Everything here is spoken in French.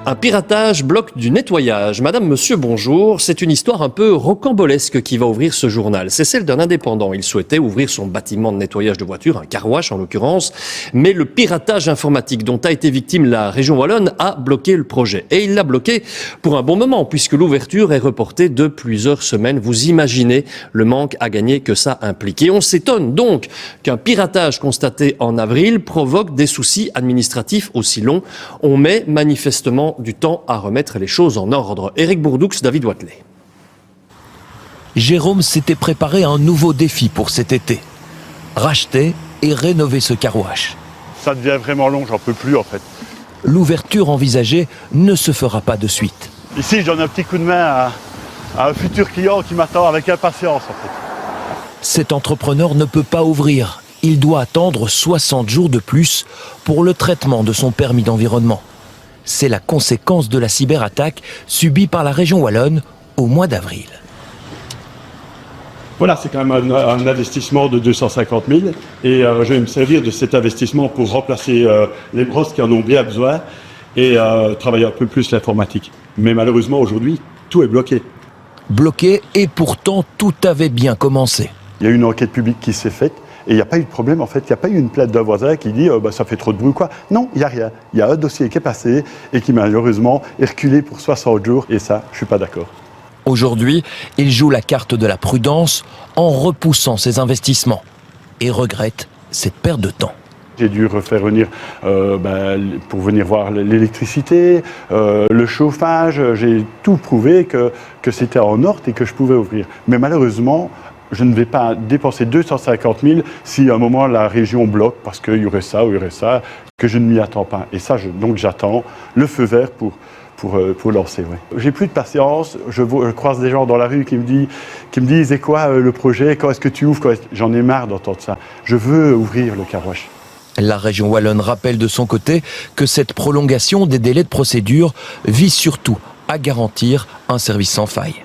Un piratage bloque du nettoyage. Madame, monsieur, bonjour. C'est une histoire un peu rocambolesque qui va ouvrir ce journal. C'est celle d'un indépendant. Il souhaitait ouvrir son bâtiment de nettoyage de voitures, un car wash en l'occurrence. Mais le piratage informatique dont a été victime la région wallonne a bloqué le projet. Et il l'a bloqué pour un bon moment puisque l'ouverture est reportée de plusieurs semaines. Vous imaginez le manque à gagner que ça implique. Et on s'étonne donc qu'un piratage constaté en avril provoque des soucis administratifs aussi longs. On met manifestement du temps à remettre les choses en ordre. Éric Bourdoux, David Watley. Jérôme s'était préparé à un nouveau défi pour cet été. Racheter et rénover ce car wash. Ça devient vraiment long, j'en peux plus en fait. L'ouverture envisagée ne se fera pas de suite. Ici, je donne un petit coup de main à un futur client qui m'attend avec impatience en fait. Cet entrepreneur ne peut pas ouvrir. Il doit attendre 60 jours de plus pour le traitement de son permis d'environnement. C'est la conséquence de la cyberattaque subie par la région wallonne au mois d'avril. Voilà, c'est quand même un investissement de 250 000 et je vais me servir de cet investissement pour remplacer les brosses qui en ont bien besoin et travailler un peu plus l'informatique. Mais malheureusement, aujourd'hui, tout est bloqué. Bloqué et pourtant tout avait bien commencé. Il y a eu une enquête publique qui s'est faite. Et il n'y a pas eu de problème, en fait. Il n'y a pas eu une plainte d'un voisin qui dit ça fait trop de bruit ou quoi. Non, il n'y a rien. Il y a un dossier qui est passé et qui malheureusement est reculé pour 60 jours. Et ça, je ne suis pas d'accord. Aujourd'hui, il joue la carte de la prudence en repoussant ses investissements et regrette cette perte de temps. J'ai dû refaire venir pour venir voir l'électricité, le chauffage. J'ai tout prouvé que c'était en ordre et que je pouvais ouvrir. Mais malheureusement, je ne vais pas dépenser 250 000 si à un moment la région bloque parce qu'il y aurait ça ou il y aurait ça, que je ne m'y attends pas. Et ça, donc j'attends le feu vert pour lancer. Ouais. J'ai plus de patience, je croise des gens dans la rue qui me disent et quoi le projet, quand est-ce que tu ouvres, j'en ai marre d'entendre ça. Je veux ouvrir le car wash. La région wallonne rappelle de son côté que cette prolongation des délais de procédure vise surtout à garantir un service sans faille.